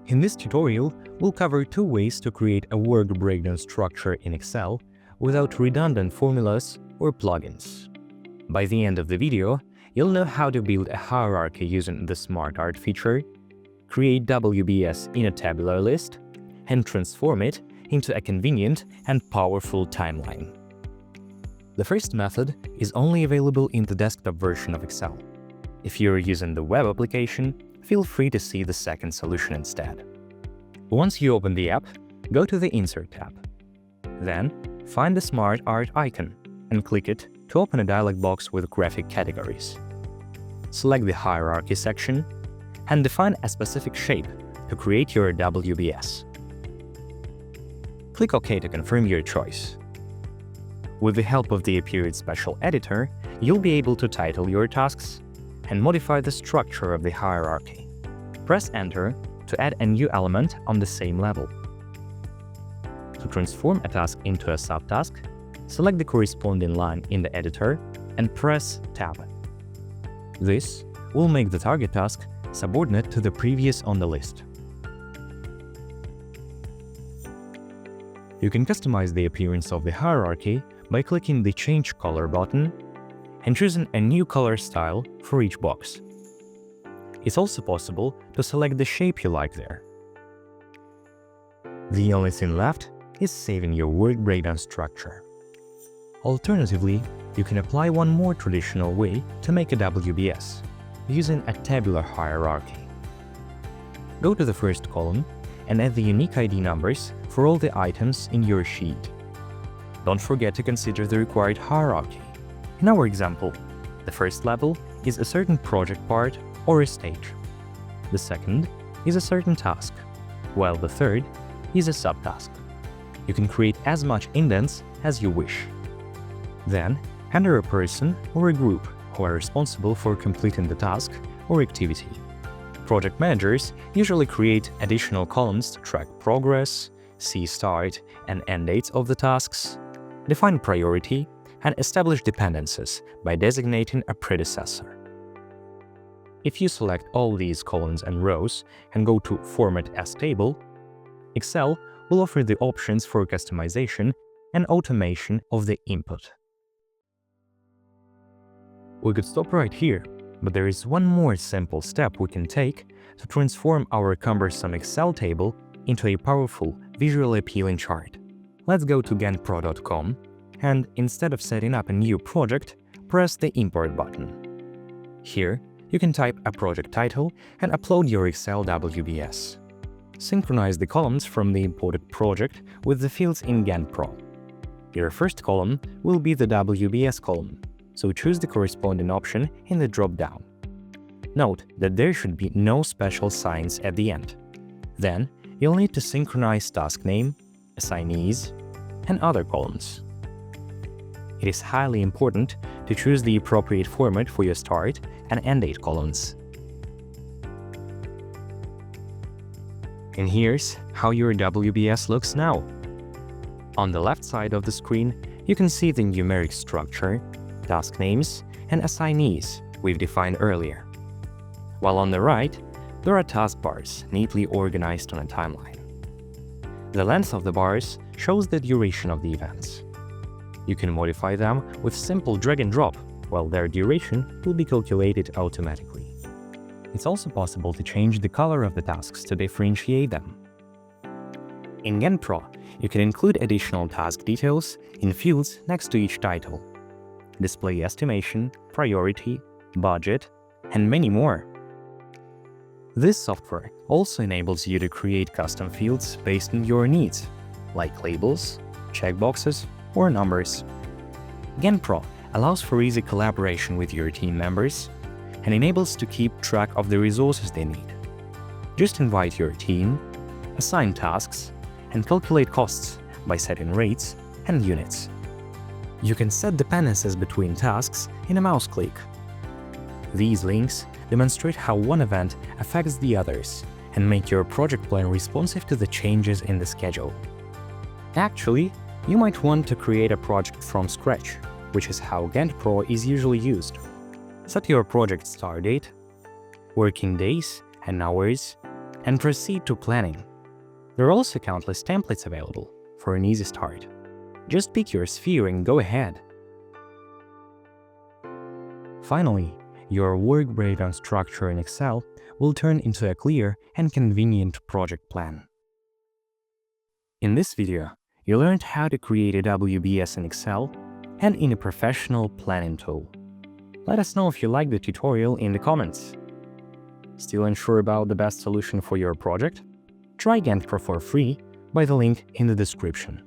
In this tutorial, we'll cover 2 ways to create a work breakdown structure in Excel without redundant formulas or plugins. By the end of the video, you'll know how to build a hierarchy using the SmartArt feature, create WBS in a tabular list, and transform it into a convenient and powerful timeline. The first method is only available in the desktop version of Excel. If you're using the web application, feel free to see the second solution instead. Once you open the app, go to the Insert tab. Then, find the SmartArt icon and click it to open a dialog box with graphic categories. Select the Hierarchy section and define a specific shape to create your WBS. Click OK to confirm your choice. With the help of the Appeared Special Editor, you'll be able to title your tasks and modify the structure of the hierarchy. Press Enter to add a new element on the same level. To transform a task into a subtask, select the corresponding line in the editor and press Tab. This will make the target task subordinate to the previous on the list. You can customize the appearance of the hierarchy by clicking the Change Color button and choosing a new color style for each box. It's also possible to select the shape you like there. The only thing left is saving your work breakdown structure. Alternatively, you can apply one more traditional way to make a WBS, using a tabular hierarchy. Go to the first column and add the unique ID numbers for all the items in your sheet. Don't forget to consider the required hierarchy. In our example, the first level is a certain project part or a stage. The second is a certain task, while the third is a subtask. You can create as much indents as you wish. Then, enter a person or a group who are responsible for completing the task or activity. Project managers usually create additional columns to track progress, see start and end dates of the tasks, define priority, and establish dependencies by designating a predecessor. If you select all these columns and rows and go to Format as Table, Excel will offer the options for customization and automation of the input. We could stop right here, but there is one more simple step we can take to transform our cumbersome Excel table into a powerful, visually appealing chart. Let's go to GanttPRO.com and instead of setting up a new project, press the Import button. Here, you can type a project title and upload your Excel WBS. Synchronize the columns from the imported project with the fields in GanttPRO. Your first column will be the WBS column, so choose the corresponding option in the drop-down. Note that there should be no special signs at the end. Then, you'll need to synchronize task name, assignees, and other columns. It is highly important to choose the appropriate format for your start and end date columns. And here's how your WBS looks now. On the left side of the screen, you can see the numeric structure, task names, and assignees we've defined earlier. While on the right, there are taskbars neatly organized on a timeline. The length of the bars shows the duration of the events. You can modify them with simple drag and drop, while their duration will be calculated automatically. It's also possible to change the color of the tasks to differentiate them. In GanttPRO, you can include additional task details in fields next to each title, display estimation, priority, budget, and many more. This software also enables you to create custom fields based on your needs, like labels, checkboxes, or numbers. GanttPRO allows for easy collaboration with your team members and enables to keep track of the resources they need. Just invite your team, assign tasks, and calculate costs by setting rates and units. You can set dependencies between tasks in a mouse click. These links demonstrate how one event affects the others and make your project plan responsive to the changes in the schedule. Actually, you might want to create a project from scratch, which is how GanttPRO is usually used. Set your project start date, working days and hours, and proceed to planning. There are also countless templates available for an easy start. Just pick your sphere and go ahead. Finally, your work breakdown structure in Excel will turn into a clear and convenient project plan. In this video, you learned how to create a WBS in Excel and in a professional planning tool. Let us know if you liked the tutorial in the comments. Still unsure about the best solution for your project? Try GanttPRO for free by the link in the description.